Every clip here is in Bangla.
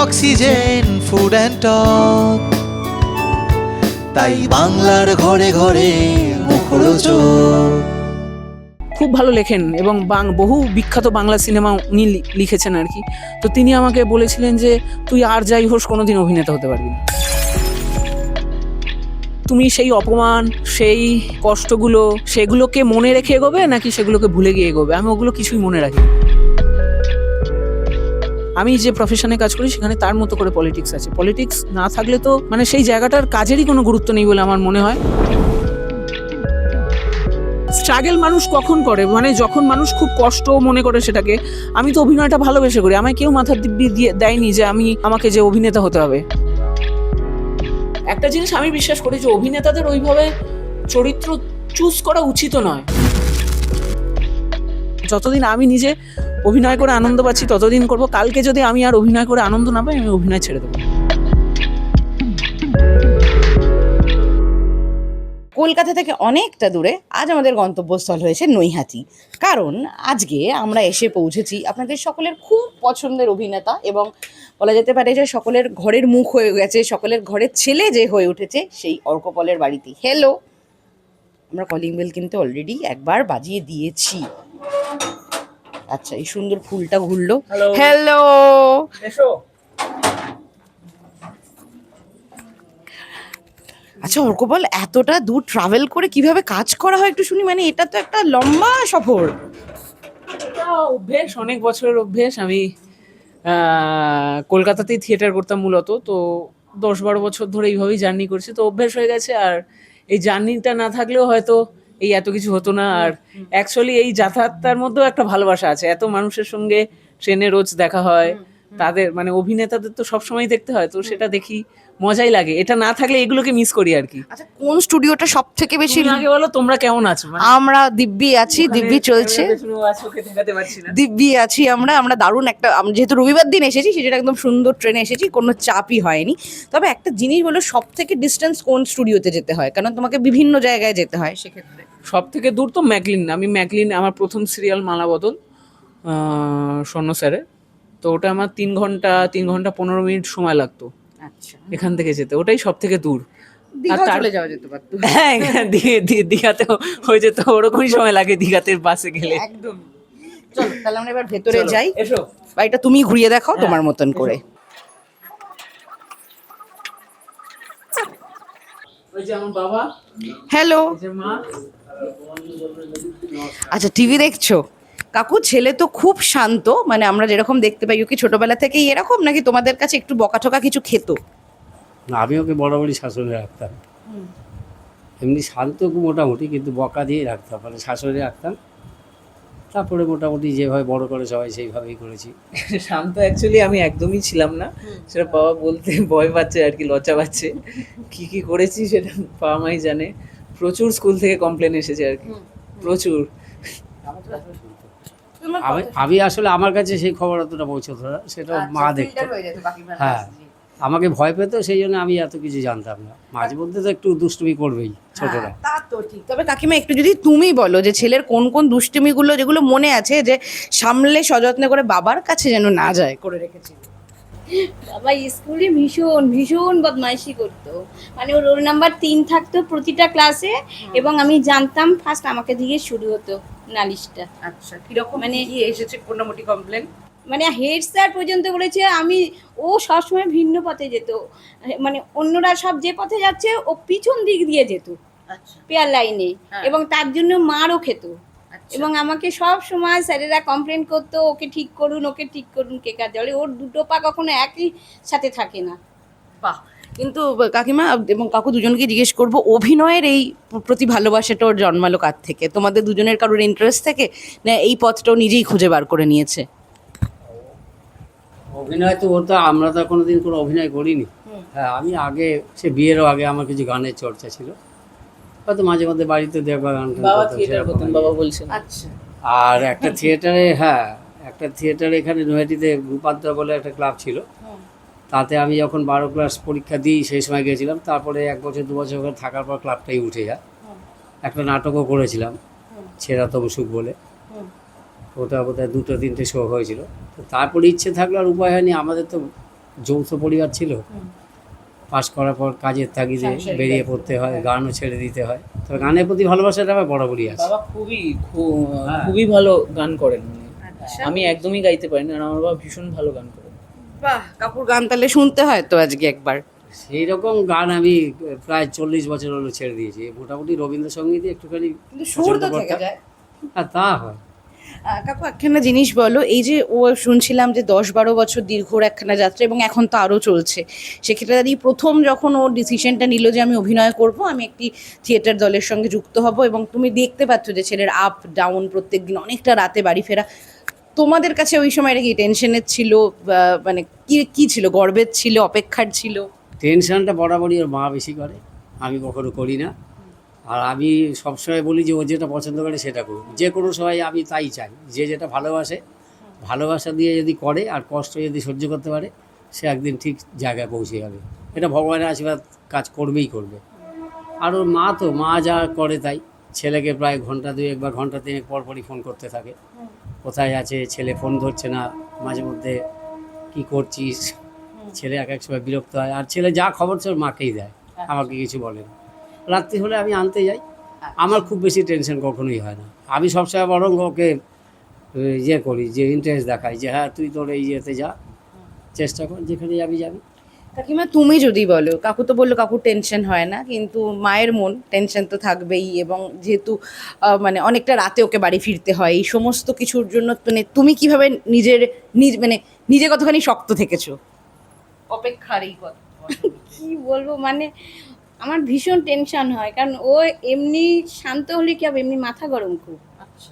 অক্সিজেন ফুড অ্যান্ড টক, তাই বাংলার ঘরে ঘরে মুখরোচক। খুব ভালো লেখেন এবং বহু বিখ্যাত বাংলা সিনেমা উনি লিখেছেন আর কি। তো তিনি আমাকে বলেছিলেন যে তুই আর যাই হোস কোনোদিন অভিনেতা হতে পারবি না। তুমি সেই অপমান, সেই কষ্টগুলো, সেগুলোকে মনে রেখে এগোবে নাকি সেগুলোকে ভুলে গিয়ে এগোবে? আমি ওগুলো কিছুই মনে রাখি। আমি যে প্রফেশনে কাজ করি সেখানে তার মতো করে পলিটিক্স আছে। পলিটিক্স না থাকলে তো মানে সেই জায়গাটার কাজেরই কোনো গুরুত্ব নেই বলে আমার মনে হয়। স্ট্রাগল মানুষ কখন করে, মানে যখন মানুষ খুব কষ্ট মনে করে সেটাকে। আমি তো অভিনয়টা ভালোবেসে করি, আমায় কেউ মাথার দিব্যি দিয়ে দেয়নি যে আমাকে যে অভিনেতা হতে হবে। একটা জিনিস আমি বিশ্বাস করি যে অভিনেতাদের ওইভাবে চরিত্র চুজ করা উচিত নয়। যতদিন আমি নিজে অভিনয় করে আনন্দ পাচ্ছি ততদিন করব। কালকে যদি আমি আর অভিনয় করে আনন্দ না পাই, আমি অভিনয় ছেড়ে দেবো। কলকাতা থেকে অনেকটা দূরে আজ আমাদের গন্তব্যস্থল হয়েছে নৈহাটি। কারণ আজকে আমরা এসে পৌঁছেছি আপনাদের সকলের খুব পছন্দের অভিনেতা এবং বলা যেতে পারে যে সকলের ঘরের মুখ হয়ে গেছে, সকলের ঘরের ছেলে যে হয়ে উঠেছে সেই অর্কপলের বাড়িতে। হ্যালো, আমরা কলিং বেল কিন্তু অলরেডি একবার বাজিয়ে দিয়েছি। আচ্ছা, এই সুন্দর ফুলটা ঘুরলো। হ্যালো, আচ্ছা অর্কপল, এতটা দূর ট্রাভেল করে কিভাবে কাজ করা হয় একটু শুনি। মানে এটা তো একটা লম্বা সফর। অভ্যেস, অনেক বছরের অভ্যেস। আমি কলকাতাতেই থিয়েটার করতাম মূলত, তো 10-12 বছর ধরে এইভাবেই জার্নি করছি, তো অভ্যেস হয়ে গেছে। আর এই জার্নিটা না থাকলেও হয়তো এই এত কিছু হতো না। আর অ্যাকচুয়ালি এই যাতায়াতটার মধ্যেও একটা ভালোবাসা আছে। এত মানুষের সঙ্গে ট্রেনে রোজ দেখা হয়, তাদের মানে অভিনেতাদের তো সবসময় দেখতে হয়, তো সেটা দেখি, মজাই লাগে। এটা না থাকলে এগুলোকে মিস করি আর কি। আচ্ছা, কোন স্টুডিওটা সব থেকে বেশি? আগে বলো তোমরা কেমন আছো? আমরা দিব্যি আছি, দিব্যি চলছে, দিব্যি আছি আমরা। আমরা দারুণ একটা, যেহেতু রবিবার দিন এসেছি সেটা একদম সুন্দর ট্রেনে এসেছি, কোনো চাপই হয়নি। তবে একটা জিনিস হলো, সব থেকে ডিস্টেন্স কোন স্টুডিওতে যেতে হয়? কারণ তোমাকে বিভিন্ন জায়গায় যেতে হয় সেক্ষেত্রে। সব থেকে দূর তো ম্যাকলিন। আমি ম্যাকলিন, আমার প্রথম সিরিয়াল মালা বদল স্বর্ণ স্যারের, তো ওটা আমার 3 ঘন্টা 15 মিনিট সময় লাগতো আচ্ছা, এখান থেকে যেতে। ওটাই সব থেকে দূর। দীঘা চলে যাওয়া যেতে পারতো। হ্যাঁ, দীঘাতেও হয়ে যেত, ওরকমই সময় লাগে দীঘাতে বাসে গেলে। একদম। চলো তাহলে আমরা এবার ভেতরে যাই। এসো, বাড়িটা তুমি ঘুরিয়ে দেখাও তোমার মতন করে। ওই যে আমার বাবা, হ্যালো। এই যে মা। আচ্ছা, টিভি দেখছো? কাকু ছেলে তো খুব শান্ত, মানে আমরা যেরকম দেখতে পাই, ও কি ছোটবেলা থেকেই এরকম নাকি তোমাদের কাছে একটু বকাঠকা কিছু খেত? না, আমি ওকে বরাবরই শাসনে রাখতাম। এমনি শান্ত মোটামুটি, কিন্তু বকা দিয়ে রাখতাম, মানে শাসনে রাখতাম। তারপরে মোটামুটি যেভাবে বড় করে সবাই সেইভাবেই করেছি। শান্ত অ্যাকচুয়ালি আমি একদমই ছিলাম না, সেটা বাবা বলতে ভয় পাচ্ছে আর কি, লজ্জা পাচ্ছে। কি করেছি সেটা বাবা মাই জানে। প্রচুর স্কুল থেকে কমপ্লেন এসেছে আর কি, প্রচুর। আমি আসলে আমার কাছে সেই খবর অতটা পৌঁছতো না, সেটা মা দেখতো। হ্যাঁ, আমাকে ভয় পেতো, সেই জন্য আমি এত কিছু জানতাম না। মাঝে মধ্যে তো একটু দুষ্টুমি করবেই ছোটরা। তা তো ঠিক। তবে কাকিমা, একটু যদি তুমি বলো যে ছেলের কোন কোন দুষ্টুমিগুলো যেগুলো মনে আছে যে সামলে সযত্নে করে বাবার কাছে যেন না যায় করে রেখেছি? বাবা স্কুলে ভীষণ ভীষণ বদমাইশি করতো। মানে ওর রোল নাম্বার 3 থাকতো প্রতিটা ক্লাসে, এবং আমি জানতাম ফার্স্ট আমাকে দিয়ে শুরু হতো নালিশটা। আচ্ছা, কিরকম মানে কি এসেছে মোটামুটি কমপ্লেন? মানে হেড স্যার পর্যন্ত বলেছে ও সবসময় ভিন্ন পথে যেত। মানে অন্যরা সব যে পথে যাচ্ছে ও পিছন দিক দিয়ে যেত, আচ্ছা, পেয়ার লাইনে, এবং তার জন্য মারও খেত। এবং আমাকে সব সময় স্যারেরা কমপ্লেন করতো, ওকে ঠিক করুন, ওকে ঠিক করুন। কে কাজ বলে, ওর দুটো পা কখনো একই সাথে থাকে না। বাহ। কিন্তু কাকিমা এবং কাকু দুজনকে জিজ্ঞেস করবো, অভিনয়ের এই প্রতি ভালোবাসাটা ওর জন্মালো কার থেকে? তোমাদের দুজনের কারোর ইন্টারেস্ট থেকে, না এই পথটাও নিজেই খুঁজে বার করে নিয়েছে? অভিনয় তো ওটা, আমরা তো কোনোদিন কোনো অভিনয় করিনি। হ্যাঁ, আমি আগে, সে বিয়েরও আগে আমার কিছু গানের চর্চা ছিল, হয়তো মাঝে মধ্যে বাড়িতে দেখবা গান বাবা থিয়েটার করতেন, বাবা বলছেন। আচ্ছা। আর একটা থিয়েটারে, হ্যাঁ একটা থিয়েটারে এখানে নৈহাটিতে রূপান্তর বলে একটা ক্লাব ছিল, তাতে আমি যখন 12 ক্লাস পরীক্ষা দিই সেই সময় গেছিলাম। তারপরে 1 বছর 2 বছর ওখানে থাকার পর ক্লাবটাই উঠে যায়। একটা নাটকও করেছিলাম, ছেঁড়াতম সুখ বলে। ওটা বোধহয় 2-3টে শো হয়েছিল। তো তারপরে ইচ্ছে থাকলো, আর উপায় হয়নি। আমাদের তো যৌথ পরিবার ছিল, পাস করার পর কাজের তাগিদে সাংসারিক বেরিয়ে দায়িত্ব। পড়তে হয়, গানও ছেড়ে দিতে হয়। তবে গানের প্রতি ভালোবাসাটা আমার বরাবরই আছে। বাবা খুবই ভালো গান করেন, মানে আচ্ছা। আমি একদমই গাইতে পারি না, আর আমার বাবা ভীষণ ভালো গান করেন। বাহ, কাকুর গান তাহলে শুনতে হয় তো আজকে একবার। সেই রকম গান আমি প্রায় 40 বছর হলো ছেড়ে দিয়েছি। মোটামুটি রবীন্দ্রসঙ্গীতই একটুখানি কিন্তু সুর তো পছন্দ থেকে করতাম। যায়। আর তা হয়। কাকু একখানা জিনিস বলো, এই যে ও শুনছিলাম যে 10-12 বছর দীর্ঘর একখানা যাত্রা এবং এখন তো আরও চলছে, সেক্ষেত্রে দাঁড়িয়ে প্রথম যখন ও ডিসিশনটা নিল যে আমি অভিনয় করব, আমি একটি থিয়েটার দলের সঙ্গে যুক্ত হব, এবং তুমি দেখতে পাচ্ছ যে ছেলের আপ ডাউন প্রত্যেক দিন, অনেকটা রাতে বাড়ি ফেরা, তোমাদের কাছে ওই সময় এটা কি টেনশনের ছিল, মানে কি কি ছিল, গর্বের ছিল, অপেক্ষার ছিল? টেনশনটা বরাবরই ওর মা বেশি করে, আমি কখনো করি না। আর আমি সবসময় বলি যে ও যেটা পছন্দ করে সেটা করুক, যে কোনো সময় আমি তাই চাই। যে যেটা ভালোবাসে, ভালোবাসা দিয়ে যদি করে আর কষ্ট যদি সহ্য করতে পারে, সে একদিন ঠিক জায়গায় পৌঁছে যাবে। এটা ভগবানের আশীর্বাদ, কাজ করবেই করবে। আর ওর মা তো মা যা করে তাই। ছেলেকে প্রায় ঘন্টা 2 বা ঘন্টা 3 পর পরই ফোন করতে থাকে, কোথায় আছে ছেলে, ফোন ধরছে না, মাঝে মধ্যে কী করছিস। ছেলে এক এক সময় বিরক্ত হয়, আর ছেলে যা খবর ওর মাকেই দেয়, আমাকে কিছু বলে না। রাত্রি হলে আমি আনতে যাই, আমার খুব বেশি টেনশন কখনোই হয় না। আমি সবসময় বরং ওকে ইয়ে করি, যে ইন্টারেস্ট দেখাই, যে হ্যাঁ তুই তোর এই ইয়েতে যা, চেষ্টা কর, যেখানে যাবি যাবি। কাকিমা তুমি যদি বলো, কাকু তো বললো কাকুর টেনশন হয় না, কিন্তু মায়ের মন টেনশন তো থাকবেই, এবং যেহেতু মানে অনেকটা রাতে ওকে বাড়ি ফিরতে হয়, এই সমস্ত কিছুর জন্য মানে তুমি কিভাবে মানে নিজে কতখানি শক্ত থেকেছো অপেক্ষার এই কথা? কি বলবো, মানে আমার ভীষণ টেনশন হয়, কারণ ও এমনি শান্ত হলে কি হবে, এমনি মাথা গরম খুব, আচ্ছা।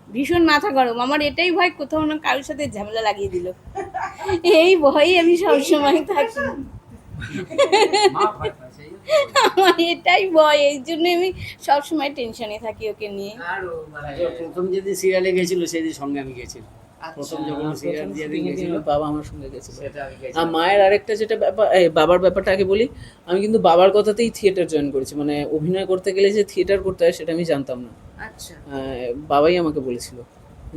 ভীষণ মাথা গরম। আমার এটাই ভয় কোথাও না কারোর সাথে ঝামেলা লাগিয়ে দিল, এই ভয়ে আমি সবসময় থাকি। আমার এটাই ভয়, এই জন্য আমি সবসময় টেনশনে থাকি ওকে নিয়ে। প্রথম যেদিন সিরিয়ালে গেছিল সেদিন সঙ্গে আমি গেছিলাম। প্রথম যখন সিরিয়াল প্রথম যেদিন shooting এর গেছিল দিন বাবা আমার সঙ্গে গেছিল। সেটা আমি আর গেছিলাম। মায়ের আরেকটা যেটা ব্যাপার, বাবার ব্যাপারটা আগে বলি। আমি কিন্তু বাবার কথাতেই থিয়েটার জয়েন করেছি, মানে অভিনয় করতে গেলে যে থিয়েটার করতে হয় সেটা আমি জানতাম না। আচ্ছা। বাবাই আমাকে বলেছিল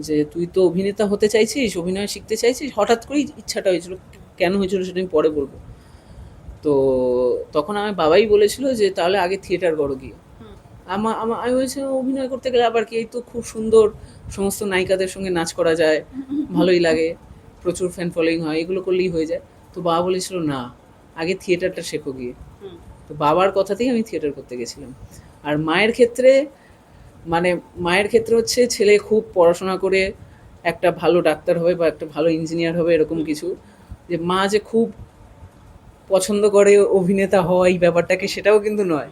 যে তুই তো অভিনেতা হতে চাইছিস, অভিনয় শিখতে চাইছিস, হঠাৎ করেই ইচ্ছাটা হয়েছিল, কেন হয়েছিল সেটা আমি পরে বলবো। তো তখন আমার বাবাই বলেছিল যে তাহলে আগে থিয়েটার করো গিয়ে। আমি বলেছিলাম অভিনয় করতে গেলে আবার কি, এই তো খুব সুন্দর, সমস্ত নায়িকাদের সঙ্গে নাচ করা যায়, ভালোই লাগে, প্রচুর ফ্যান ফলোয়িং হয়, এগুলো করলেই হয়ে যায়। তো বাবা বলেছিল না, আগে থিয়েটারটা শেখো গিয়ে। তো বাবার কথাতেই আমি থিয়েটার করতে গেছিলাম। আর মায়ের ক্ষেত্রে, মানে মায়ের ক্ষেত্রে হচ্ছে ছেলে খুব পড়াশোনা করে একটা ভালো ডাক্তার হবে বা একটা ভালো ইঞ্জিনিয়ার হবে, এরকম কিছু। যে মা যে খুব পছন্দ করে অভিনেতা হওয়া এই ব্যাপারটাকে, সেটাও কিন্তু নয়।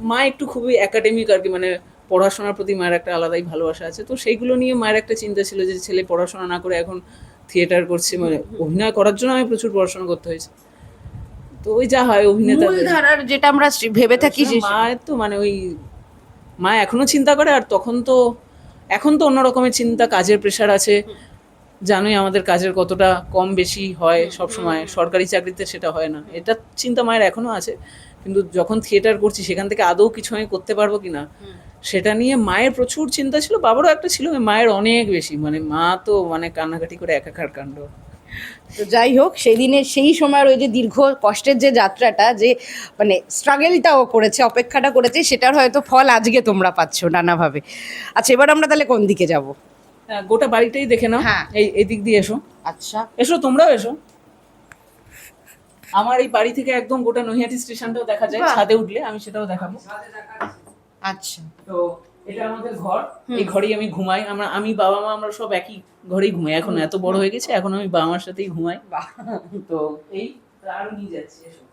মা একটু খুবই একাডেমিক আর কি, মানে পড়াশোনার প্রতি মায়ের একটা আলাদাই ভালোবাসা আছে। তো সেইগুলো নিয়ে মায়ের একটা চিন্তা ছিল যে ছেলে পড়াশোনা না করে এখন থিয়েটার করছে, মানে অভিনয় করার জন্য আমি প্রচুর পড়াশোনা করতে হয়েছে। তো ওই যা হয় অভিনেতা, মূলধারার যেটা আমরা ভেবে থাকি যে মায়ের তো মানে ওই মা এখনো চিন্তা করে, আর এখন তো অন্য রকমের চিন্তা, কাজের প্রেশার আছে, জানোই আমাদের কাজের কতটা কম বেশি হয় সব সময়, সরকারি চাকরিতে সেটা হয় না, এটা চিন্তা মায়ের এখনো আছে। কিন্তু যখন থিয়েটার করছি সেখান থেকে আদৌ কিছু আমি করতে পারবো কিনা সেটা নিয়ে মায়ের প্রচুর চিন্তা ছিল, বাবারও একটা ছিল, মায়ের অনেক বেশি। মানে মা তো মানে কান্নাকাটি করে একাকার কাণ্ড। তো যাই হোক, সেদিনের সেই সময়ের ওই যে দীর্ঘ কষ্টের যে যাত্রাটা, যে মানে স্ট্রাগলটাও করেছে, অপেক্ষাটা করেছে, সেটার হয়তো ফল আজকে তোমরা পাচ্ছ নানাভাবে। আচ্ছা, এবার আমরা তাহলে কোন দিকে যাব? গোটা বাড়িটাই দেখে নাও। হ্যাঁ। এই দিক দিয়ে এসো, আচ্ছা। এসো তোমরাও এসো। আমার এই বাড়ি থেকে একদম গোটা নৈহাটি স্টেশনটাও দেখা যায়, বাহ। ছাদে উঠলে আমি সেটাও দেখাবো। আচ্ছা। তো এটা আমাদের ঘর, এই ঘরেই আমি ঘুমাই। আমি বাবা মা আমরা সব একই ঘরেই ঘুমাই, এখন এত বড় হয়ে গেছে, এখন আমি বাবা মার সাথেই ঘুমাই। বাহ। তো এই আরো নিয়ে যাচ্ছি, এসো।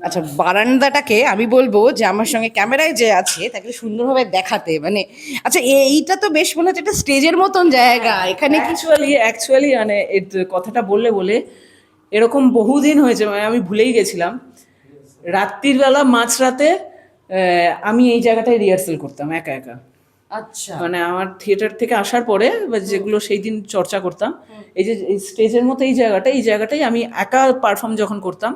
আচ্ছা, বারান্দাটাকে আমি বলবো যে আমার সঙ্গে ক্যামেরায় যে আছে তাকে সুন্দরভাবে দেখাতে, মানে আচ্ছা এইটা তো বেশ মনে হচ্ছে একটা স্টেজের মতন জায়গা, এখানে কি অ্যাকচুয়ালি মানে কথাটা বলে এরকম বহুদিন হয়েছে, মানে আমি ভুলেই গেছিলাম। রাত্রির বেলা মাঝরাতে আমি এই জায়গাটায় রিহার্সেল করতাম একা একা। আচ্ছা। মানে আমার থিয়েটার থেকে আসার পরে বা যেগুলো সেই দিন চর্চা করতাম, এই যে স্টেজের মতো এই জায়গাটাই আমি একা পারফর্ম যখন করতাম,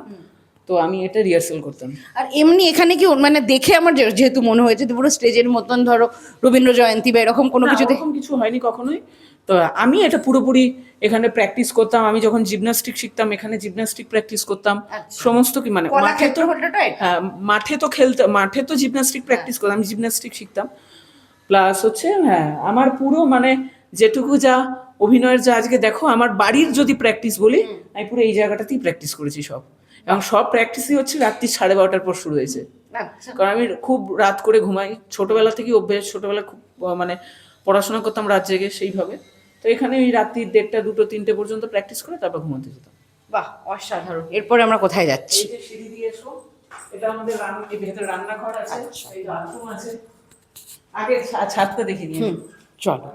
তো আমি এটা রিহার্সাল করতাম। আর এমনি এখানে কি মানে দেখে আমার যেহেতু মনে হয়েছে যে পুরো স্টেজের মতন ধরো রবীন্দ্র জয়ন্তী বা এরকম কোনো না, কিছুতে ওরকম কিছু হয়নি কখনোই। তো আমি এটা পুরোপুরি এখানে প্র্যাকটিস করতাম। আমি যখন জিমন্যাস্টিক শিখতাম এখানে জিমন্যাস্টিক প্র্যাকটিস করতাম। আচ্ছা। সমস্ত কি মানে মাঠে তো কলাক্ষেত্রটা এটা? হ্যাঁ, মাঠে তো জিমন্যাস্টিক প্র্যাকটিস করতাম, আমি জিমন্যাস্টিক শিখতাম। প্লাস হচ্ছে হ্যাঁ, আমার পুরো মানে যেটুকু যা অভিনয়ের যা আজকে দেখো আমার বাড়ির যদি প্র্যাকটিস বলি, আমি পুরো এই জায়গাটাতেই প্র্যাকটিস করেছি সব। এবং সব প্র্যাকটিসই হচ্ছে রাত্রি 12:30টার পর শুরু হয়েছে। আচ্ছা। কারণ আমি খুব রাত করে ঘুমাই, ছোটবেলা থেকেই অভ্যেস, ছোটবেলা খুব মানে পড়াশোনা করতাম রাত জেগে সেইভাবে। তো এখানে ওই রাত্রি 1:30, 2টো, 3টে পর্যন্ত প্র্যাকটিস করে তারপর ঘুমাতে যেতাম। বাহ, অসাধারণ। এরপরে আমরা কোথায় যাচ্ছি? এই যে সিঁড়ি দিয়ে এসো, এটা আমাদের এই ভেতরে রান্নাঘর আছে, এই বাথরুম আছে। আগে ছাদটা দেখে নিয়ে চলো।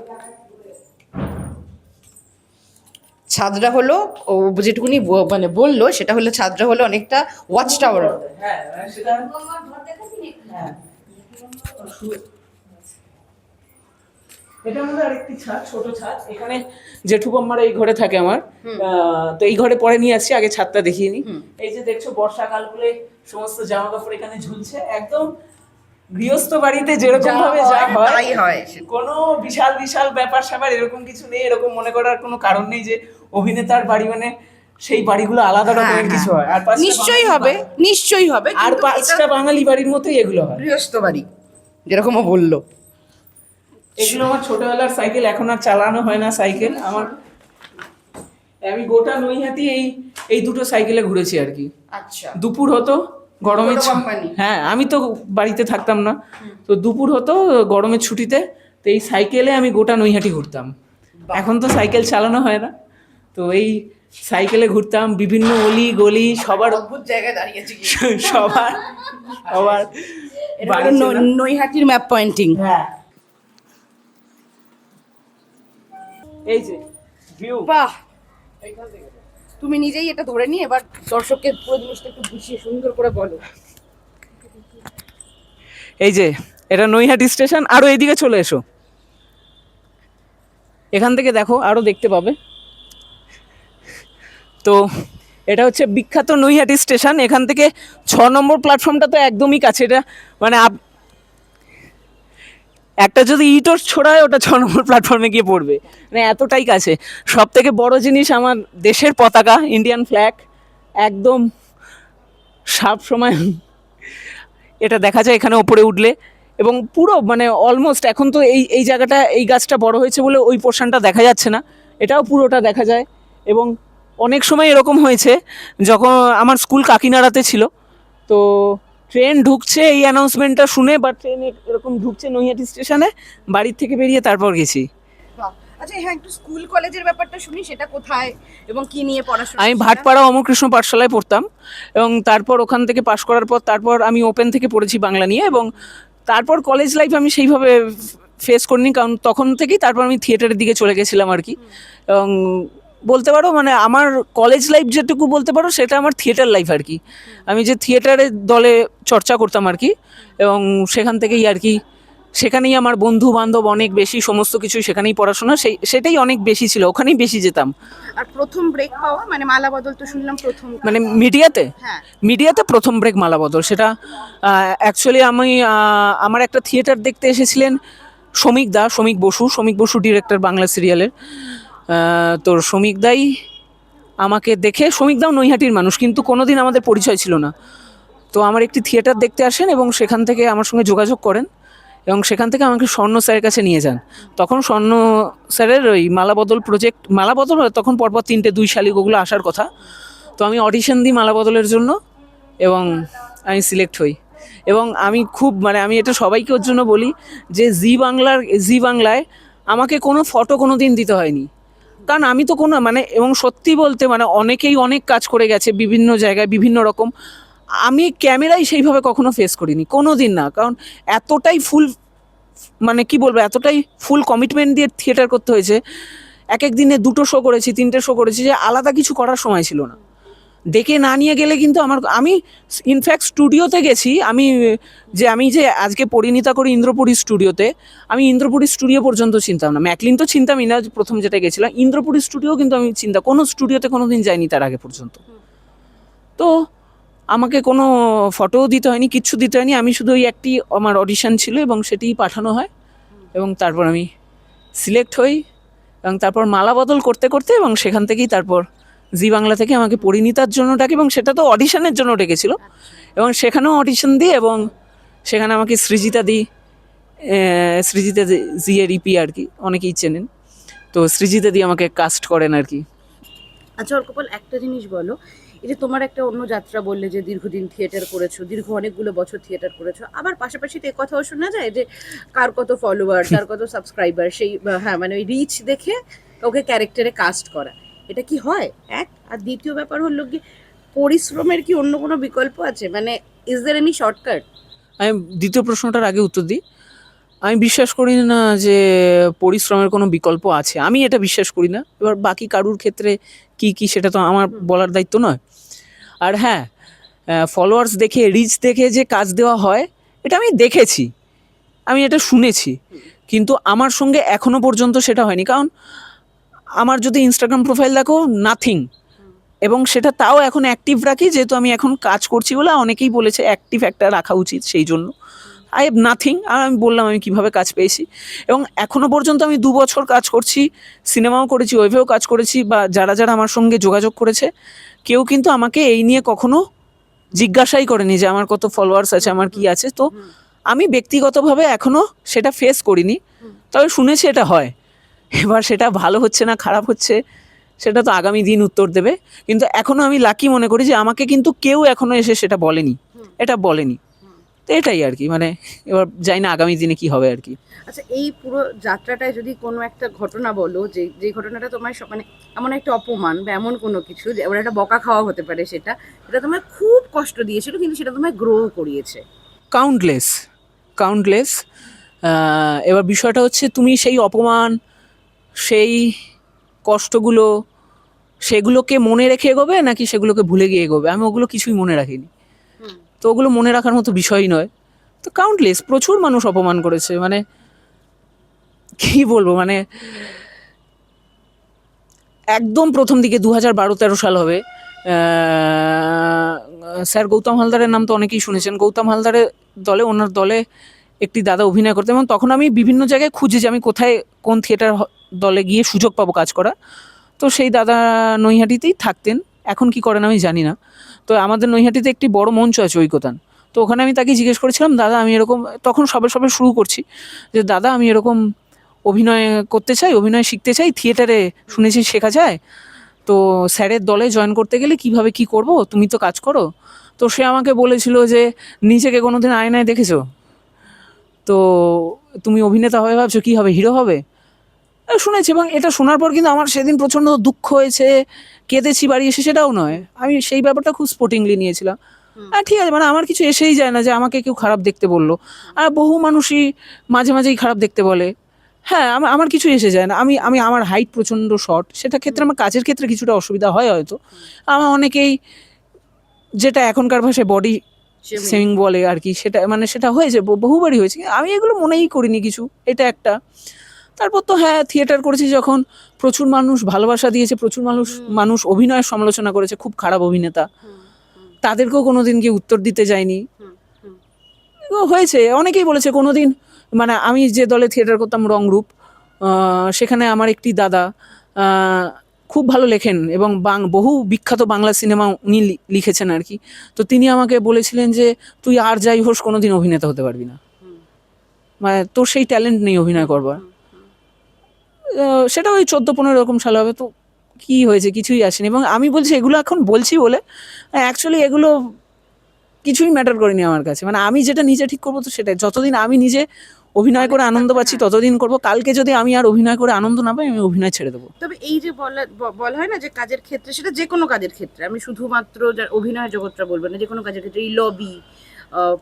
ছাদটা হলো ও যেটুকুনি মানে বললো সেটা হলো ছাদটা হলো অনেকটা ওয়াচ টাওয়ার। হ্যাঁ সেটা হ্যাঁ। এটা আমাদের আরেকটি ছাদ, ছোট ছাদ। এখানে জেঠুবম্মার এই ঘরে থাকে আমার। তো এই ঘরে পরে নিয়ে আসছি, আগে ছাদটা দেখিয়ে নি। এই যে দেখছো বর্ষাকাল বলে সমস্ত জামা কাপড় এখানে ঝুলছে, একদম গৃহস্থ বাড়িতে যেরকম ভাবে যা তাই হয়। কোনো বিশাল বিশাল ব্যাপার স্যাপার এরকম কিছু নেই। এরকম মনে করার কোনো কারণ নেই যে অভিনেতার বাড়ি মানে সেই বাড়িগুলো আলাদা রকমের কিছু হয়। আর নিশ্চয়ই হবে, নিশ্চয়ই হবে। আর 5টা বাঙালি বাড়ির মতোই এগুলো হয়। গৃহস্থ বাড়ি যেরকম বললো। এগুলো আমার ছোটবেলার সাইকেল, এখন আর চালানো হয় না সাইকেল আমার। আমি গোটা নৈহাটি এই দুটো সাইকেলে ঘুরেছি আর কি। আচ্ছা। দুপুর হতো গরমের কোম্পানি। হ্যাঁ, আমি তো বাড়িতে থাকতাম না, তো দুপুর হতো গরমের ছুটিতে, তো এই সাইকেলে আমি গোটা নৈহাটি ঘুরতাম। এখন তো সাইকেল চালানো হয় না, তো এই সাইকেলে ঘুরতাম বিভিন্ন অলি গলি, সবার অদ্ভুত জায়গায় দাঁড়িয়েছি। সবার বাড়ি চেনা। নৈহাটির ম্যাপ পয়েন্টিং। হ্যাঁ, এই যে ভিউ। বাহ, তুমি নিজেই এটা ধরে নিয়ে এবার দর্শককে পুরো জিনিসটা একটু বুঝিয়ে সুন্দর করে বলো। এই যে এটা নৈহাটি স্টেশন, আরো এইদিকে চলে এসো, এখান থেকে দেখো আরো দেখতে পাবে। তো এটা হচ্ছে বিখ্যাত নৈহাটি স্টেশন। এখান থেকে 6 নম্বর প্ল্যাটফর্মটা তো একদমই কাছে। এটা মানে একটা যদি ইটও ছোড়ায় ওটা 6 নম্বর প্ল্যাটফর্মে গিয়ে পড়বে, মানে এতটাই কাছে। সব থেকে বড় জিনিস আমার দেশের পতাকা, ইন্ডিয়ান ফ্ল্যাগ, একদম সব সময় এটা দেখা যায় এখানে ওপরে উঠলে। এবং পুরো মানে অলমোস্ট এখন তো এই জায়গাটা, এই গাছটা বড় হয়েছে বলে ওই পোর্শনটা দেখা যাচ্ছে না, এটাও পুরোটা দেখা যায়। এবং অনেক সময় এরকম হয়েছে যখন আমার স্কুল কাকিনাড়াতে ছিল, তো ট্রেন ঢুকছে এই অ্যানাউন্সমেন্টটা শুনে, বা ট্রেন এরকম ঢুকছে নৈহাটি স্টেশনে, বাড়ির থেকে বেরিয়ে তারপর গেছি। আচ্ছা হ্যাঁ, একটু স্কুল কলেজের ব্যাপারটা শুনি, সেটা কোথায় এবং কি নিয়ে পড়াশোনা? আমি ভাটপাড়া অমরকৃষ্ণ পাঠশালায় পড়তাম, এবং তারপর ওখান থেকে পাশ করার পর তারপর আমি ওপেন থেকে পড়েছি বাংলা নিয়ে। এবং তারপর কলেজ লাইফ আমি সেইভাবে ফেস করিনি, কারণ তখন থেকেই তারপর আমি থিয়েটারের দিকে চলে গেছিলাম আর কি। এবং বলতে পারো মানে আমার কলেজ লাইফ যেটুকু বলতে পারো সেটা আমার থিয়েটার লাইফ আর কি। আমি যে থিয়েটারের দলে চর্চা করতাম আর কি, এবং সেখান থেকেই আর কি, সেখানেই আমার বন্ধু বান্ধব অনেক বেশি, সমস্ত কিছু সেখানেই পড়াশোনা, সেটাই অনেই বেশি ছিল, ওখানেই বেশি যেতাম। আর প্রথম ব্রেক পাওয়া মানে মালা বদল তো শুনলাম প্রথম, মানে মিডিয়াতে, হ্যাঁ মিডিয়াতে প্রথম ব্রেক মালা বদল। সেটা অ্যাকচুয়ালি আমি আমার একটা থিয়েটার দেখতে এসেছিলেন শ্রমিক বসু ডিরেক্টর বাংলা সিরিয়ালের। তো শ্রমিকদাই আমাকে দেখে, শ্রমিকদাও নৈহাটির মানুষ কিন্তু কোনোদিন আমাদের পরিচয় ছিল না, তো আমার একটি থিয়েটার দেখতে আসেন এবং সেখান থেকে আমার সঙ্গে যোগাযোগ করেন, এবং সেখান থেকে আমাকে স্বর্ণ স্যারের কাছে নিয়ে যান। তখন স্বর্ণ স্যারের ওই মালাবদল প্রজেক্ট, মালাবদল তখন পরপর 3টে 2 শালিক ওগুলো আসার কথা। তো আমি অডিশন দিই মালাবদলের জন্য, এবং আমি সিলেক্ট হই। এবং আমি খুব মানে আমি এটা সবাইকে ওর জন্য বলি যে জি বাংলায় আমাকে কোনো ফটো কোনো দিন দিতে হয়নি, কারণ আমি তো কোনো মানে, এবং সত্যি বলতে মানে অনেকেই অনেক কাজ করে গেছে বিভিন্ন জায়গায় বিভিন্ন রকম, আমি ক্যামেরায় সেইভাবে কখনো ফেস করিনি কোনো দিন না। কারণ এতটাই ফুল মানে কি বলবো, এতটাই ফুল কমিটমেন্ট দিয়ে থিয়েটার করতে হয়েছে। এক এক দিনে 2টো শো করেছি, 3টে শো করেছি, যে আলাদা কিছু করার সময় ছিল না। ডেকে না নিয়ে গেলে কিন্তু আমি ইনফ্যাক্ট স্টুডিওতে গেছি, আমি যে আজকে পরিণীতা করি ইন্দ্রপুরী স্টুডিওতে, আমি ইন্দ্রপুরী স্টুডিও পর্যন্ত চিনতাম না। ম্যাকলিন তো চিনতামই না প্রথম যেটা গেছিলাম, ইন্দ্রপুরী স্টুডিও কিন্তু আমি কোনো স্টুডিওতে কোনো দিন যাইনি তার আগে পর্যন্ত। তো আমাকে কোনো ফটোও দিতে হয়নি, কিচ্ছু দিতে হয়নি, আমি শুধু ওই একটি আমার অডিশন ছিল এবং সেটিই পাঠানো হয় এবং তারপর আমি সিলেক্ট হই এবং তারপর মালা বদল করতে করতে এবং সেখান থেকেই তারপর জি বাংলা থেকে আমাকে পরিণীতার জন্য ডাকে এবং সেটা তো অডিশনের জন্য ডেকেছিল এবং সেখানেও অডিশন দিই এবং সেখানে আমাকে সৃজিতা জি এর ইপি আর কি, অনেকেই চেনেন, তো সৃজিতা দি আমাকে কাস্ট করেন আর কি। আচ্ছা অর্কপল, একটা জিনিস বলো, এই যে তোমার একটা অন্য যাত্রা বললে যে দীর্ঘদিন থিয়েটার করেছো, দীর্ঘ অনেকগুলো বছর থিয়েটার করেছো, আবার পাশাপাশি তো এই কথাও শোনা যায় যে কার কত ফলোয়ার, কার কত সাবস্ক্রাইবার, সেই হ্যাঁ মানে ওই রিচ দেখে ওকে ক্যারেক্টারে কাস্ট করা, এটা কি হয় এক? আর দ্বিতীয় ব্যাপার হলো কি, পরিশ্রমের কি অন্য কোনো বিকল্প আছে, মানে ইজ দের এনি শর্টকাট? আমি দ্বিতীয় প্রশ্নটার আগে উত্তর দিই। আমি বিশ্বাস করি না যে পরিশ্রমের কোনো বিকল্প আছে, আমি এটা বিশ্বাস করি না। এবার বাকি কারুর ক্ষেত্রে কি কি সেটা তো আমার বলার দায়িত্ব নয়। আর হ্যাঁ, ফলোয়ার্স দেখে, রিচ দেখে যে কাজ দেওয়া হয় এটা আমি দেখেছি, আমি এটা শুনেছি, কিন্তু আমার সঙ্গে এখনো পর্যন্ত সেটা হয়নি। কারণ আমার যদি ইনস্টাগ্রাম প্রোফাইল দেখো, নাথিং, এবং সেটা তাও এখন অ্যাক্টিভ রাখি, যেহেতু আমি এখন কাজ করছি বলে অনেকেই বলেছে অ্যাক্টিভ একটা রাখা উচিত, সেই জন্য আই হ্যাভ নাথিং। আর আমি বললাম আমি কীভাবে কাজ পেয়েছি, এবং এখনও পর্যন্ত আমি 2 বছর কাজ করছি, সিনেমাও করেছি, ওয়েভেও কাজ করেছি, বা যারা যারা আমার সঙ্গে যোগাযোগ করেছে কেউ কিন্তু আমাকে এই নিয়ে কখনো জিজ্ঞাসাই করেনি যে আমার কত ফলোয়ার্স আছে, আমার কি আছে। তো আমি ব্যক্তিগতভাবে এখনও সেটা ফেস করিনি, তবে শুনেছি এটা হয়। এবার সেটা ভালো হচ্ছে না খারাপ হচ্ছে সেটা তো আগামী দিন উত্তর দেবে, কিন্তু এখনও আমি লাকি মনে করি যে আমাকে কিন্তু কেউ এখনও এসে সেটা বলেনি, এটা বলেনি। তো এটাই আর কি, মানে এবার জানি না আগামী দিনে কি হবে আর কি। আচ্ছা, এই পুরো যাত্রাটায় যদি কোনো একটা ঘটনা বলো, যে যে ঘটনাটা তোমার মানে এমন একটা অপমান বা এমন কোনো কিছু, যে এবার একটা বকা খাওয়া হতে পারে, সেটা যেটা তোমার খুব কষ্ট দিয়েছিল কিন্তু সেটা তোমায় গ্রো করিয়েছে। কাউন্টলেস। এবার বিষয়টা হচ্ছে তুমি সেই অপমান, সেই কষ্টগুলো, সেগুলোকে মনে রেখে এগোবে নাকি সেগুলোকে ভুলে গিয়ে এগোবে। আমি ওগুলো কিছুই মনে রাখিনি, তো ওগুলো মনে রাখার মতো বিষয়ই নয়। তো কাউন্টলেস, প্রচুর মানুষ অপমান করেছে, মানে কি বলবো, মানে একদম প্রথম দিকে 2012-13 সাল হবে, স্যার গৌতম হালদারের নাম তো অনেকেই শুনেছেন। গৌতম হালদারের দলে, ওনার দলে একটি দাদা অভিনয় করতেন, এবং তখন আমি বিভিন্ন জায়গায় খুঁজি যে আমি কোথায় কোন থিয়েটার দলে গিয়ে সুযোগ পাবো কাজ করা। তো সেই দাদা নৈহাটিতেই থাকতেন, এখন কি করেন আমি জানি না। তো আমাদের নৈহাটিতে একটি বড় মঞ্চ আছে ঐকতান, তো ওখানে আমি তাকে জিজ্ঞেস করেছিলাম, দাদা আমি এরকম, তখন সবে সবে শুরু করছি, যে দাদা আমি এরকম অভিনয় করতে চাই, অভিনয় শিখতে চাই, থিয়েটারে শুনেছি শেখা যায়, তো স্যারের দলে জয়েন করতে গেলে কিভাবে কি করব, তুমি তো কাজ করো। তো সে আমাকে বলেছিল যে নিজেকে কোনোদিন আয়নায় দেখেছো? তো তুমি অভিনেতা হবে ভাবছো, কী হবে, হিরো হবে? শুনেছি, এবং এটা শোনার পর কিন্তু আমার সেদিন প্রচণ্ড দুঃখ হয়েছে, কেঁদেছি বাড়ি এসে, সেটাও নয়, আমি সেই ব্যাপারটা খুব স্পোর্টিংলি নিয়েছিলাম। ঠিক আছে, মানে আমার কিছু এসেই যায় না যে আমাকে কেউ খারাপ দেখতে বললো, আর বহু মানুষই মাঝে মাঝেই খারাপ দেখতে বলে। হ্যাঁ, আমার কিছু এসে যায় না। আমি আমার হাইট প্রচণ্ড শর্ট, সেটা ক্ষেত্রে আমার কাজের ক্ষেত্রে কিছুটা অসুবিধা হয় হয়তো। আমার অনেকেই যেটা এখনকার ভাষায় বডি শেমিং বলে আর কি, সেটা মানে সেটা হয়েছে, বহুবারই হয়েছে, আমি এগুলো মনেই করিনি কিছু, এটা একটা। তারপর তো হ্যাঁ, থিয়েটার করেছি যখন, প্রচুর মানুষ ভালোবাসা দিয়েছে, প্রচুর মানুষ অভিনয়ের সমালোচনা করেছে, খুব খারাপ অভিনেতা, তাদেরকেও কোনোদিন গিয়ে উত্তর দিতে যায়নি। হয়েছে, অনেকেই বলেছে কোনোদিন, মানে আমি যে দলে থিয়েটার করতাম রংরূপ, সেখানে আমার একটি দাদা খুব ভালো লেখেন এবং বহু বিখ্যাত বাংলা সিনেমা উনি লিখেছেন আর কি। তো তিনি আমাকে বলেছিলেন যে তুই আর যাই হোস কোনোদিন অভিনেতা হতে পারবি না, মানে তোর সেই ট্যালেন্ট নেই অভিনয় করবার। সেটা ওই 14-15 এরকম সাল হবে। তো কী হয়েছে, কিছুই আসেনি। এবং আমি বলছি এগুলো এখন বলছি বলে, অ্যাকচুয়ালি এগুলো কিছুই ম্যাটার করেনি আমার কাছে, মানে আমি যেটা নিজে ঠিক করবো তো সেটাই, যতদিন আমি নিজে অভিনয় করে আনন্দ পাচ্ছি ততদিন করব। কালকে যদি আমি আর অভিনয় করে আনন্দ না পাই, আমি অভিনয় ছেড়ে দেবো। তবে এই যে বলা হয় না যে কাজের ক্ষেত্রে, সেটা যে কোনো কাজের ক্ষেত্রে, আমি শুধুমাত্র অভিনয় জগৎটা বলবো না, যে কোনো কাজের ক্ষেত্রে এই লবি,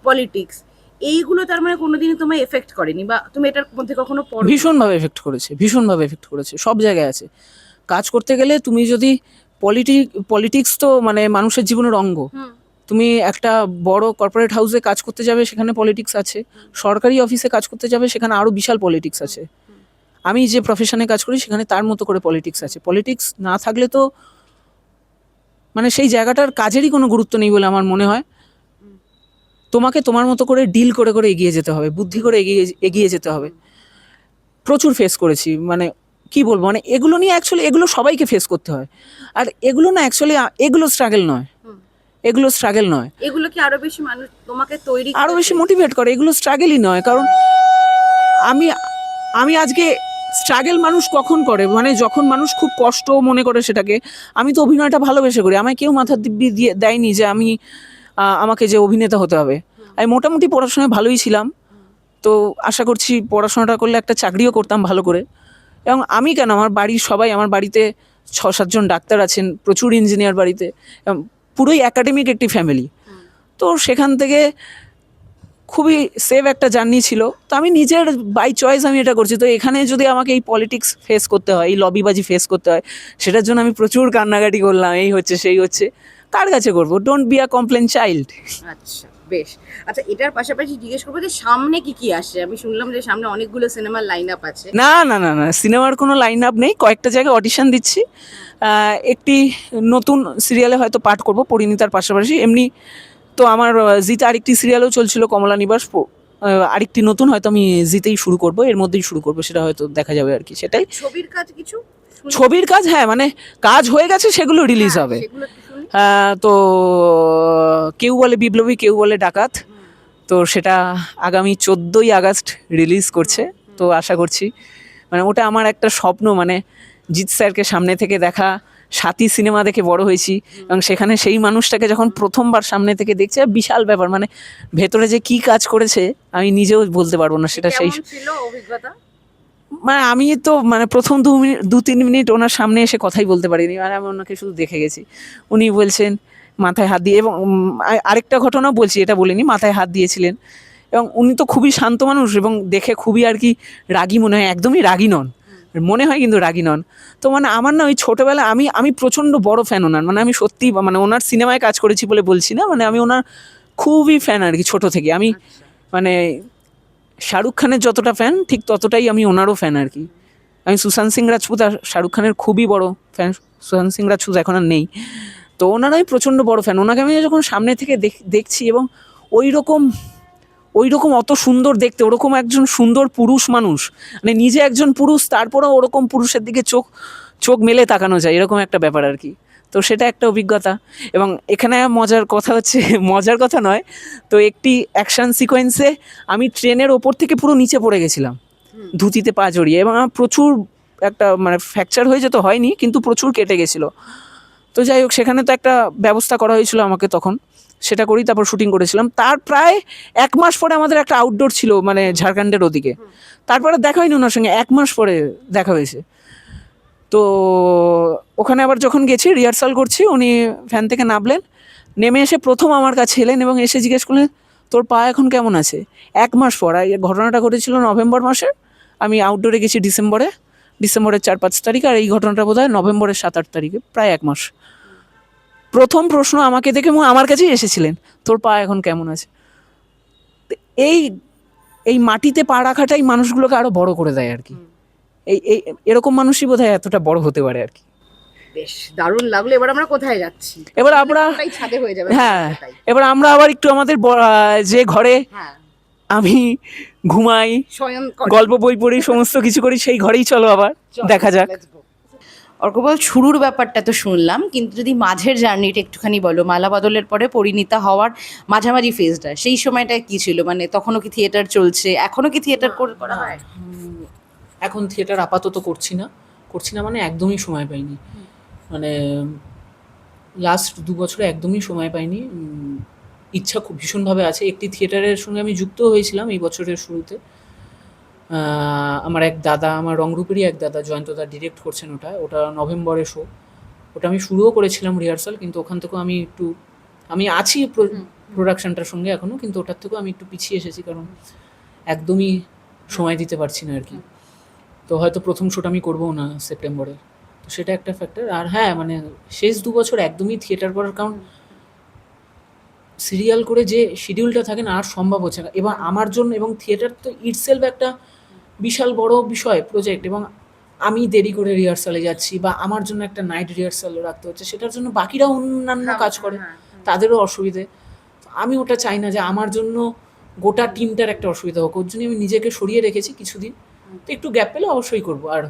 পলিটিক্স, এইগুলো তার মানে কোনোদিনই তোমায় এফেক্ট করেনি, বা তুমি এটার মধ্যে কখনো পড়ো? ভীষণভাবে এফেক্ট করেছে, ভীষণভাবে এফেক্ট করেছে, সব জায়গায় আছে। কাজ করতে গেলে তুমি যদি পলিটিক্স তো মানে মানুষের জীবনের অঙ্গ। তুমি একটা বড় কর্পোরেট হাউসে কাজ করতে যাবে, সেখানে পলিটিক্স আছে। সরকারি অফিসে কাজ করতে যাবে, সেখানে আরও বিশাল পলিটিক্স আছে। আমি যে প্রফেশনে কাজ করি সেখানে তার মতো করে পলিটিক্স আছে। পলিটিক্স না থাকলে তো মানে সেই জায়গাটার কাজেরই কোনো গুরুত্ব নেই বলে আমার মনে হয়। তোমাকে তোমার মতো করে ডিল করে করে এগিয়ে যেতে হবে, বুদ্ধি করে এগিয়ে যেতে হবে। প্রচুর ফেস করেছি, মানে কি বলবো, মানে এগুলো নিয়ে অ্যাকচুয়ালি এগুলো সবাইকে ফেস করতে হয়। আর এগুলো না অ্যাকচুয়ালি এগুলো স্ট্রাগল নয়, এগুলো স্ট্রাগল নয়, এগুলো কি আরো বেশি মানুষ তোমাকে তৈরি আরো বেশি মোটিভেট করে। এগুলো স্ট্রাগলই নয়, কারণ আমি আমি আজকে স্ট্রাগল মানুষ কখন করে, মানে যখন মানুষ খুব কষ্ট মনে করে সেটাকে। আমি তো অভিনয়টা ভালোবেসে করি, আমায় কেউ মাথা দিব্যি দিয়ে দেয়নি যে আমি আমাকে যে অভিনেতা হতে হবে। আমি মোটামুটি পড়াশোনায় ভালোই ছিলাম, তো আশা করছি পড়াশোনাটা করলে একটা চাকরিও করতাম ভালো করে। এবং আমি কেন, আমার বাড়ির সবাই, আমার বাড়িতে 6-7 জন ডাক্তার আছেন, প্রচুর ইঞ্জিনিয়ার বাড়িতে, পুরোই একাডেমিক একটি ফ্যামিলি। তো সেখান থেকে খুবই সেভ একটা জার্নি ছিল। তো আমি নিজের বাই চয়েস আমি এটা করছি। তো এখানে যদি আমাকে এই পলিটিক্স ফেস করতে হয়, এই লবিবাজি ফেস করতে হয়, সেটার জন্য আমি প্রচুর কান্নাকাটি করলাম, এই হচ্ছে সেই হচ্ছে, কার কাছে করবো? Don't be a complain child. আচ্ছা, বেশ। আচ্ছা, এটার পাশাপাশি জিজ্ঞেস করবো যে সামনে কি কি আসছে? আমি শুনলাম যে সামনে অনেকগুলো সিনেমার লাইন আপ আছে। না না না না, সিনেমার কোনো লাইন আপ নেই, কয়েকটা জায়গায় অডিশন দিচ্ছি। একটি নতুন সিরিয়ালে হয়তো পাঠ করব পরিণীতার পাশাপাশি। এমনি তো আমার জিতে আরেকটি সিরিয়ালও চলছিল, কমলা নিবাস। আরেকটি নতুন হয়তো আমি জিতেই শুরু করব, এর মধ্যেই শুরু করব, সেটা হয়তো দেখা যাবে আর কি, সেটাই। ছবির কাজ কিছু? ছবির কাজ, হ্যাঁ, মানে কাজ হয়ে গেছে, সেগুলো রিলিজ হবে। সেগুলো একটু শুনি। তো কেউ বলে বিপ্লবী, কেউ বলে ডাকাত। তো সেটা আগামী 14ই আগস্ট রিলিজ করছে। তো আশা করছি, মানে ওটা আমার একটা স্বপ্ন, মানে জিৎ স্যারকে সামনে থেকে দেখা। সাথী সিনেমা দেখে বড় হয়েছি, এবং সেখানে সেই মানুষটাকে যখন প্রথমবার সামনে থেকে দেখছি, বিশাল ব্যাপার। মানে ভেতরে যে কি কাজ করেছে আমি নিজেও বলতে পারবো না সেটা। সেই কেমন ছিল অভিজ্ঞতা? মানে আমি তো মানে প্রথম 2-3 মিনিট ওনার সামনে এসে কথাই বলতে পারিনি, মানে আমি ওনাকে শুধু দেখে গেছি। উনি বলছেন মাথায় হাত দিয়ে, এবং আরেকটা ঘটনা বলছি, এটা বলিনি, মাথায় হাত দিয়েছিলেন। এবং উনি তো খুবই শান্ত মানুষ, এবং দেখে খুবই আর কি রাগী মনে হয়, একদমই রাগী নন মনে হয়, কিন্তু রাগী নন। তো মানে আমার না ওই ছোটোবেলায় আমি প্রচণ্ড বড় ফ্যান ওনার, মানে আমি সত্যি, মানে ওনার সিনেমায় কাজ করেছি বলে বলছি না, মানে আমি ওনার খুবই ফ্যান আর কি, ছোটো থেকে। আমি মানে শাহরুখ খানের যতটা ফ্যান, ঠিক ততটাই আমি ওনারও ফ্যান আর কি। আমি সুশান্ত সিং রাজপুত আর শাহরুখ খানের খুবই বড় ফ্যান। সুশান্ত সিং রাজপুত এখন আর নেই, তো ওনারাই প্রচণ্ড বড় ফ্যান। ওনাকে আমি যখন সামনে থেকে দেখছি, এবং ওই রকম অত সুন্দর দেখতে, ওরকম একজন সুন্দর পুরুষ মানুষ, মানে নিজে একজন পুরুষ, তারপরেও ওরকম পুরুষের দিকে চোখ মেলে তাকানো যায়, এরকম একটা ব্যাপার আর কি। তো সেটা একটা অভিজ্ঞতা। এবং এখানে মজার কথা হচ্ছে, মজার কথা নয় তো, একটি অ্যাকশন সিকোয়েন্সে আমি ট্রেনের ওপর থেকে পুরো নিচে পড়ে গেছিলাম, ধুতিতে পা জড়িয়ে, এবং আমার প্রচুর একটা মানে ফ্র্যাকচার হয়ে যেত, হয়নি, কিন্তু প্রচুর কেটে গেছিলো। তো যাই হোক, সেখানে তো একটা ব্যবস্থা করা হয়েছিল আমাকে তখন, সেটা করেই তারপর শুটিং করেছিলাম। তার প্রায় 1 মাস পরে আমাদের একটা আউটডোর ছিল, মানে ঝাড়খণ্ডের ওদিকে। তারপরে দেখা হয়নি ওনার সঙ্গে, 1 মাস পরে দেখা হয়েছে। তো ওখানে আবার যখন গেছি, রিহার্সাল করছি, উনি ভ্যান থেকে নামলেন, নেমে এসে প্রথম আমার কাছে এলেন, এবং এসে জিজ্ঞেস করলেন তোর পা এখন কেমন আছে। 1 মাস পর, আর এই ঘটনাটা ঘটেছিল নভেম্বর মাসে, আমি আউটডোরে গেছি ডিসেম্বরের 4-5 তারিখ, আর এই ঘটনাটা বোধ হয় নভেম্বরের 7-8 তারিখে, প্রায় 1 মাস। প্রথম প্রশ্ন আমাকে দেখে আমার কাছেই এসেছিলেন, তোর পা এখন কেমন আছে। এই এই মাটিতে পা রাখাটাই মানুষগুলোকে আরো বড় করে দেয় আর কি। এই এরকম মানুষই বোধহয় এতটা বড় হতে পারে আর কি। বেশ দারুণ লাগলো। এবার আমরা কোথায় যাচ্ছি? এবার আমরা, পুরোটাই ছাদে হয়ে যাবে। হ্যাঁ, এবার আমরা আবার একটু আমাদের যে ঘরে হ্যাঁ, আমি ঘুমাই, স্বয়ং গল্প বই পড়ি, সমস্ত কিছু করি, সেই ঘরেই চলো আবার দেখা যাক। অর্কবল, শুরুর ব্যাপারটা তো শুনলাম, কিন্তু যদি মাঝের জার্নিটা একটুখানি বলো। মালা বদলের পরে পরিণীতা হওয়ার মাঝামাঝি ফেজটা, সেই সময়টা কি ছিল? মানে তখনও কি থিয়েটার চলছে? এখনো কি থিয়েটার করা হয়? এখন থিয়েটার আপাতত করছি না মানে একদমই সময় পাইনি, মানে লাস্ট 2 বছরে একদমই সময় পাইনি। ইচ্ছা খুব ভীষণভাবে আছে। একটি থিয়েটারের সঙ্গে আমি যুক্ত হয়েছিলাম এই বছরের শুরুতে। আমার এক দাদা, আমার রংরূপেরই এক দাদা, জয়ন্তদা ডিরেক্ট করছেন ওটা নভেম্বরে শো। ওটা আমি শুরুও করেছিলাম রিহার্সাল, কিন্তু ওখান থেকেও আমি আছি প্রোডাকশানটার সঙ্গে এখনও, কিন্তু ওটার থেকেও আমি একটু পিছিয়ে এসেছি, কারণ একদমই সময় দিতে পারছি না আর কি। তো হয়তো প্রথম শোটা আমি করবো না সেপ্টেম্বরে, তো সেটা একটা ফ্যাক্টর। আর হ্যাঁ, মানে শেষ 2 বছর একদমই থিয়েটার করার, কারণ সিরিয়াল করে যে শিডিউলটা থাকে না, আর সম্ভব হচ্ছে না। এবার আমার জন্য, এবং থিয়েটার তো ইটসেলফ একটা বিশাল বড় বিষয়, প্রজেক্ট, এবং আমি দেরি করে রিহার্সালে যাচ্ছি বা আমার জন্য একটা নাইট রিহার্সাল রাখতে হচ্ছে, সেটার জন্য বাকিরা অন্যান্য কাজ করে, তাদেরও অসুবিধে। তো আমি ওটা চাই না যে আমার জন্য গোটা টিমটার একটা অসুবিধা হোক, ওর জন্য আমি নিজেকে সরিয়ে রেখেছি কিছুদিন। তো একটু গ্যাপ পেলে অবশ্যই করবো। আর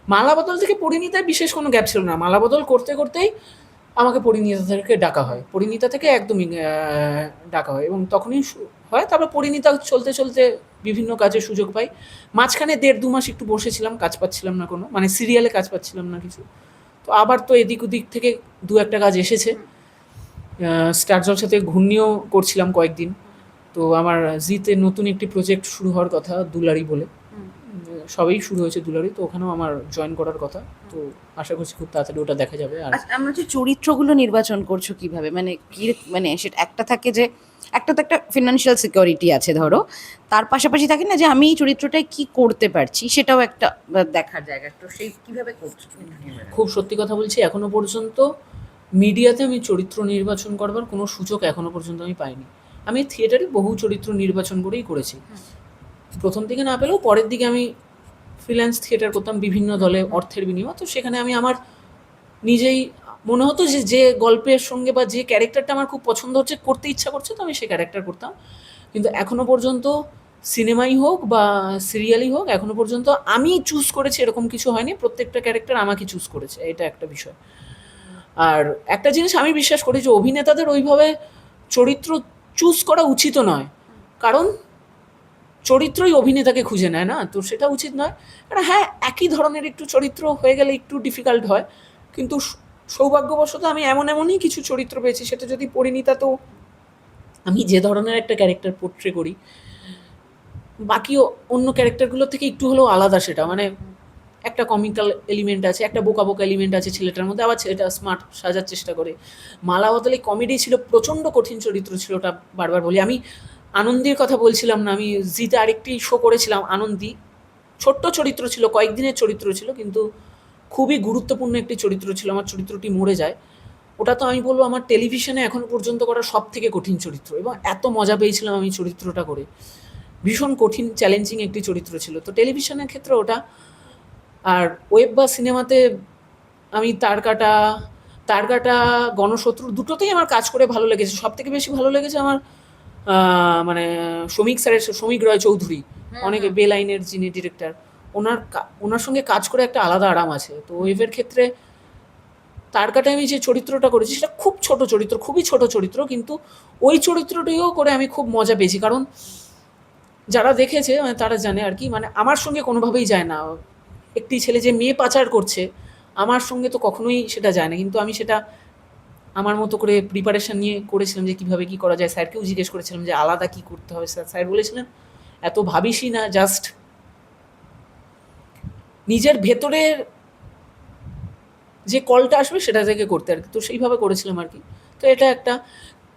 মালা বদল থেকে পরিণীতায় বিশেষ কোনো গ্যাপ ছিল না, মালা বদল করতে করতেই আমাকে পরিণীতা থেকে ডাকা হয়, পরিণীতা থেকে একদমই ডাকা হয় এবং তখনই হয়। তারপর পরিণীতা চলতে চলতে বিভিন্ন কাজের সুযোগ পাই। মাঝখানে 1.5-2 মাস একটু বসেছিলাম, কাজ পাচ্ছিলাম না কোনো, মানে সিরিয়ালে কাজ পাচ্ছিলাম না কিছু। তো আবার তো এদিক ওদিক থেকে 2-1টা কাজ এসেছে। স্টার জলসা থেকে ঘূর্ণিও করছিলাম কয়েকদিন। তো আমার জিতে নতুন একটি প্রজেক্ট শুরু হওয়ার কথা, দুলারি বলে, সবেই শুরু হয়েছে দুলারি, তো ওখানেও আমার জয়েন করার কথা। তো আশা করছি খুব তাড়াতাড়ি ওটা দেখা যাবে। আর আচ্ছা, আমরা যে চরিত্রগুলো নির্বাচন করছো কিভাবে, মানে কি, মানে সেটা একটা থাকে যে একটা তো একটা ফিনান্সিয়াল সিকিউরিটি আছে ধরো, তার পাশাপাশি থাকে না যে আমি এই চরিত্রটায় কি করতে পারছি, সেটাও একটা দেখার জায়গা। তো সেই কিভাবে করছো? খুব সত্যি কথা বলছি, এখনো পর্যন্ত মিডিয়াতে আমি চরিত্র নির্বাচন করবার কোনো সুযোগ এখনো পর্যন্ত আমি পাইনি। আমি থিয়েটারে বহু চরিত্র নির্বাচন করেই করেছি, প্রথম দিকে না পেলেও পরের দিকে আমি ফ্রিল্যান্স থিয়েটার করতাম বিভিন্ন দলে অর্থের বিনিময়ে। তো সেখানে আমি আমার নিজেই মনে হতো যে যে গল্পের সঙ্গে বা যে ক্যারেক্টারটা আমার খুব পছন্দ হচ্ছে, করতে ইচ্ছা করছে, তো আমি সেই ক্যারেক্টার করতাম। কিন্তু এখনো পর্যন্ত সিনেমাই হোক বা সিরিয়ালই হোক, এখনো পর্যন্ত আমি চুজ করেছি এরকম কিছু হয়নি, প্রত্যেকটা ক্যারেক্টার আমাকে চুজ করেছে, এটা একটা বিষয়। আর একটা জিনিস আমি বিশ্বাস করি যে অভিনেতাদের ওইভাবে চরিত্র চুজ করা উচিত নয়, কারণ চরিত্রই অভিনেতাকে খুঁজে নেয় না, তো সেটা উচিত নয়। কারণ হ্যাঁ, একই ধরনের একটু চরিত্র হয়ে গেলে একটু ডিফিকাল্ট হয়, কিন্তু সৌভাগ্যবশত আমি এমনই কিছু চরিত্র পেয়েছি, সেটা যদি পরিণীতা, তো আমি যে ধরনের একটা ক্যারেক্টার পোট্রে করি, বাকি অন্য ক্যারেক্টারগুলোর থেকে একটু হলেও আলাদা। সেটা মানে একটা কমিক্যাল এলিমেন্ট আছে, একটা বোকা বোকা এলিমেন্ট আছে ছেলেটার মধ্যে, আবার ছেলেটা স্মার্ট সাজার চেষ্টা করে। মালা বদলে কমেডি ছিল, প্রচণ্ড কঠিন চরিত্র ছিল, ওটা বারবার বলি। আমি আনন্দীর কথা বলছিলাম না, আমি জিতে আরেকটি শো করেছিলাম আনন্দী, ছোট্ট চরিত্র ছিল, কয়েকদিনের চরিত্র ছিল, কিন্তু খুবই গুরুত্বপূর্ণ একটি চরিত্র ছিল। আমার চরিত্রটি মরে যায়, ওটা তো আমি বলবো আমার টেলিভিশনে এখনো পর্যন্ত করা সব থেকে কঠিন চরিত্র, এবং এত মজা পেয়েছিলাম আমি চরিত্রটা করে। ভীষণ কঠিন চ্যালেঞ্জিং একটি চরিত্র ছিল, তো টেলিভিশনের ক্ষেত্রে ওটা। আর ওয়েব বা সিনেমাতে আমি তারকাটা গণশত্রু দুটোতেই আমার কাজ করে ভালো লেগেছে। সব থেকে বেশি ভালো লেগেছে আমার মানে শ্রমিক রয় চৌধুরী, অনেকে বে লাইনের যিনি ডিরেক্টর, ওনার সঙ্গে কাজ করে একটা আলাদা আরাম আছে। তো ওয়েবের ক্ষেত্রে তারকাটা আমি যে চরিত্রটা করেছি সেটা খুব ছোট চরিত্র, খুবই ছোট চরিত্র, কিন্তু ওই চরিত্রটিও করে আমি খুব মজা পেয়েছি। কারণ যারা দেখেছে মানে তারা জানে আর কি, মানে আমার সঙ্গে কোনোভাবেই যায় না। একটি ছেলে যে মেয়ে পাচার করছে, আমার সঙ্গে তো কখনোই সেটা যায় না, কিন্তু আমি সেটা আমার মতো করে প্রিপারেশন নিয়ে করেছিলাম যে কীভাবে কী করা যায়। স্যারকেও জিজ্ঞেস করেছিলাম যে আলাদা কী করতে হবে। স্যার বলেছিলেন এত ভাবিসই না, জাস্ট নিজের ভেতরের যে কলটা আসবে সেটা থেকে করতে আর কি। তো সেইভাবে করেছিলাম আর কি। তো এটা একটা,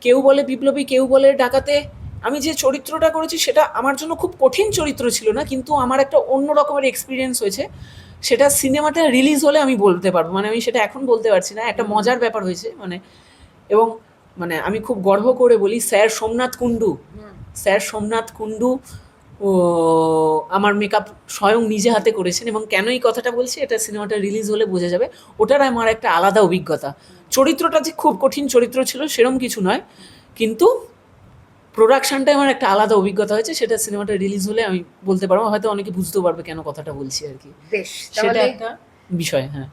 কেউ বলে বিপ্লবী, কেউ বলে ডাকাতে। আমি যে চরিত্রটা করেছি সেটা আমার জন্য খুব কঠিন চরিত্র ছিল না, কিন্তু আমার একটা অন্য রকমের এক্সপিরিয়েন্স হয়েছে। সেটা সিনেমাটা রিলিজ হলে আমি বলতে পারবো, মানে আমি সেটা এখন বলতে পারছি না। একটা মজার ব্যাপার হয়েছে মানে, এবং মানে আমি খুব গর্ব করে বলি, স্যার সোমনাথ কুণ্ডু ও আমার মেকআপ স্বয়ং নিজে হাতে করেছেন। এবং কেন এই কথাটা বলছি, এটা সিনেমাটা রিলিজ হলে বোঝা যাবে। ওটার আমার একটা আলাদা অভিজ্ঞতা। চরিত্রটা যে খুব কঠিন চরিত্র ছিল সেরকম কিছু নয়, কিন্তু প্রোডাকশনটাই আমার একটা আলাদা অভিজ্ঞতা হয়েছে। সেটা সিনেমাটা রিলিজ হলে আমি বলতে পারবো, হয়তো অনেকে বুঝতেও পারবে কেন কথাটা বলছি আর কি। বেশ, সেটা একটা বিষয়। হ্যাঁ,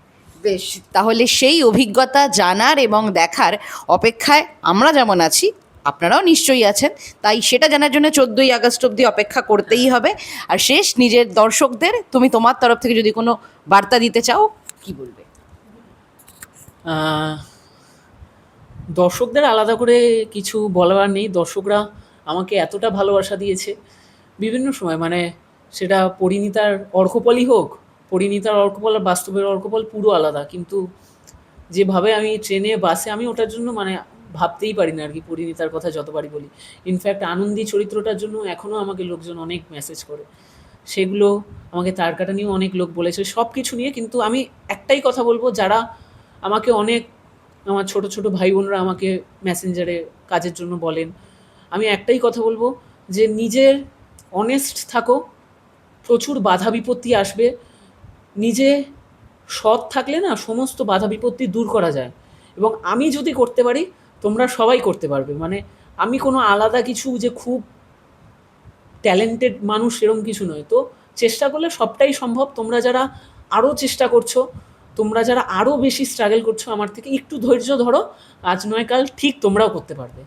বেশ, তাহলে সেই অভিজ্ঞতা জানার এবং দেখার অপেক্ষায় আমরা যেমন আছি, আপনারাও নিশ্চয়ই আছেন। তাই সেটা জানার জন্য 14ই আগস্ট অবধি অপেক্ষা করতেই হবে। আর শেষ, নিজের দর্শকদের তুমি তোমার তরফ থেকে যদি কোনো বার্তা দিতে চাও, কি বলবে? দর্শকদের আলাদা করে কিছু বলার নেই। দর্শকরা আমাকে এতটা ভালোবাসা দিয়েছে বিভিন্ন সময়, মানে সেটা পরিণীতার অর্কপলই হোক, পরিণীতার অর্কপল আর বাস্তবের অর্কপল পুরো আলাদা। কিন্তু যেভাবে আমি ট্রেনে বাসে, আমি ওটার জন্য মানে ভাবতেই পারি না আর কি, পরিণীতার কথা যতবারই বলি। ইনফ্যাক্ট আনন্দী চরিত্রটার জন্য এখনও আমাকে লোকজন অনেক মেসেজ করে, সেগুলো আমাকে তারকাটা নিয়েও অনেক লোক বলেছে, সব কিছু নিয়ে। কিন্তু আমি একটাই কথা বলবো, যারা আমাকে অনেক, আমার ছোট ছোট ভাই বোনরা আমাকে মেসেঞ্জারে কাজের জন্য বলেন, আমি একটাই কথা বলবো যে নিজের অনেস্ট থাকো। প্রচুর বাধা বিপত্তি আসবে, নিজে সৎ থাকলে না সমস্ত বাধা বিপত্তি দূর করা যায়। এবং আমি যদি করতে পারি তোমরা সবাই করতে পারবে। মানে আমি কোনো আলাদা কিছু যে খুব ট্যালেন্টেড মানুষ এরকম কিছু নয়। তো চেষ্টা করলে সবটাই সম্ভব। তোমরা যারা আরও চেষ্টা করছো, তোমরা যারা আরও বেশি স্ট্রাগল করছো আমার থেকে, একটু ধৈর্য ধরো, আজ নয় কাল ঠিক তোমরাও করতে পারবে।